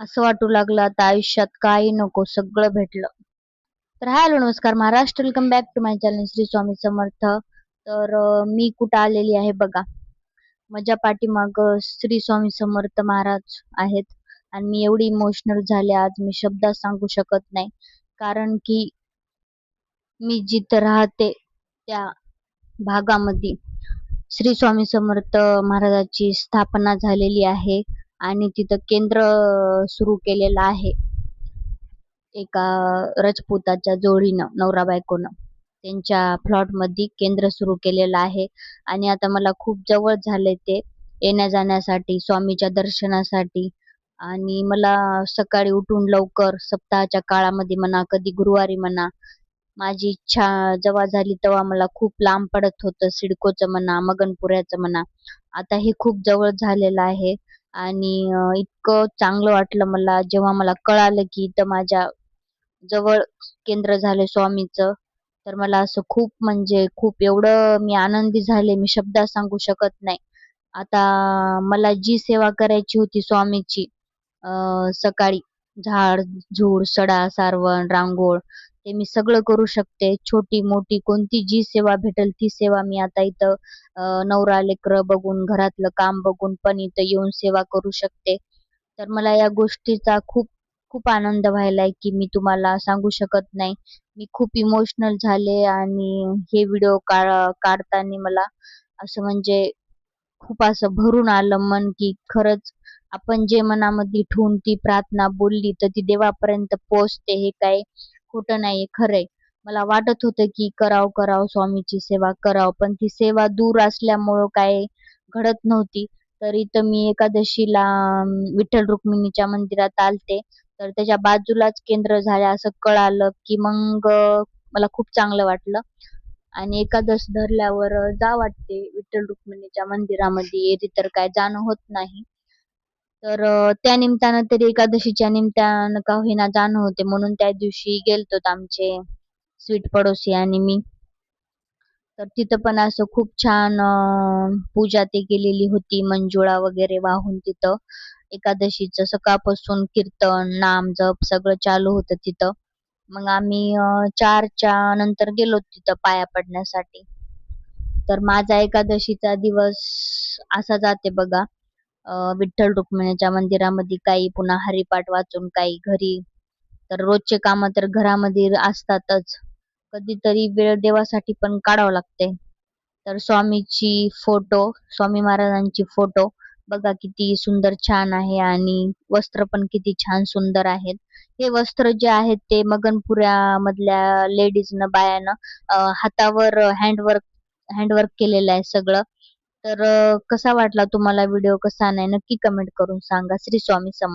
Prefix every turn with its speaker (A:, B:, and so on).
A: असं वाटू लागलं आता आयुष्यात काही नको, सगळं भेटलं. तर हॅलो नमस्कार Maharashtra, welcome back to my channel Shri Swami Samarth. तर मी कुठं आलेली आहे बघा. माझ्या पाठीमाग श्री स्वामी समर्थ महाराज आहेत आणि मी एवढी इमोशनल झाले आज, मी शब्दात सांगू शकत नाही. कारण की मी जिथं राहते त्या भागामध्ये श्री स्वामी समर्थ महाराजाची स्थापना झालेली आहे आणि तिथं केंद्र सुरू केलेलं आहे एका राजपुताच्या जोडीनं, नवरा बायकोनं. त्यांच्या प्लॉट मध्ये केंद्र सुरू केलेलं आहे आणि आता मला खूप जवळ झाले ते येण्या जाण्यासाठी, स्वामीच्या दर्शनासाठी. आणि मला सकाळी उठून लवकर सप्ताहाच्या काळामध्ये म्हणा, कधी गुरुवारी म्हणा, माझी इच्छा जेव्हा झाली तेव्हा मला खूप लांब पडत होतं, सिडकोचं म्हणा, मगनपुऱ्याचं म्हणा. आता हे खूप जवळ झालेलं आहे आणि इतकं चांगलं वाटलं मला जेव्हा मला कळालं की इथं माझ्या जवळ केंद्र झाले स्वामीचं. तर मला असं खूप म्हणजे खूप एवढं मी आनंदी झाले, मी शब्दात सांगू शकत नाही. आता मला जी सेवा करायची होती स्वामीची, सकाळी झाड झूड सडा सारवण रांगोळ, ते मी सगळं करू शकते. छोटी मोठी कोणती जी सेवा भेटेल ती सेवा मी आता इथं नवरा लेकर बघून, घरातलं काम बघून पण इथं येऊन सेवा करू शकते. तर मला या गोष्टीचा खूप खूप आनंद व्हायलाय की मी तुम्हाला सांगू शकत नाही. मी खूप इमोशनल झाले आणि हे व्हिडिओ काढताना मला असं म्हणजे खूप असं भरून आलं मन की खरंच आपण जे मनामध्ये ठेवून ती प्रार्थना बोलली तर ती देवापर्यंत पोहोचते, हे काय खोटं नाही, खरंय. मला वाटत होतं की कराव स्वामीची सेवा कराव, पण ती सेवा दूर असल्यामुळं काय घडत नव्हती. तर इथं मी एकादशीला विठ्ठल रुक्मिणीच्या मंदिरात आलते, तर त्याच्या बाजूलाच केंद्र झाले असं कळालं की मग मला खूप चांगलं वाटलं. आणि एकादश धरल्यावर जा वाटते विठ्ठल रुक्मिणीच्या मंदिरामध्ये, एरवी तर काय जाणं होत नाही. तर त्या निमित्तानं तरी एकादशीच्या निमित्तानं का होईना जाणं होते, म्हणून त्या दिवशी गेलतो आमचे स्वीट पडोसी आणि मी. तर तिथं पण असं खूप छान पूजा ते केलेली होती, मंजुळा वगैरे वाहून तिथं. एकादशीचं सकाळपासून कीर्तन नाम जप सगळं चालू होतं तिथं. मग आम्ही 4च्या नंतर गेलो तिथं पाया पडण्यासाठी. तर माझा एकादशीचा दिवस असा जाते बघा. विठ्ठल रुक्मिणीच्या मंदिरामध्ये काही, पुन्हा हरिपाठ वाचून काही घरी. तर रोजचे काम तर घरामध्ये असतातच, कधीतरी वेळ देवासाठी पण काढावं लागते. तर स्वामी महाराजांची फोटो बघा किती सुंदर छान आहे आणि वस्त्र पण किती छान सुंदर आहेत. हे वस्त्र जे आहेत ते मगनपुऱ्या मधल्या लेडीजनं, बायानं हातावर हँडवर्क केलेलं आहे सगळं. तर कसा वाटला तुम्हाला व्हिडिओ, कसा नाही नक्की कमेंट करून सांगा. श्री स्वामी समर्थ.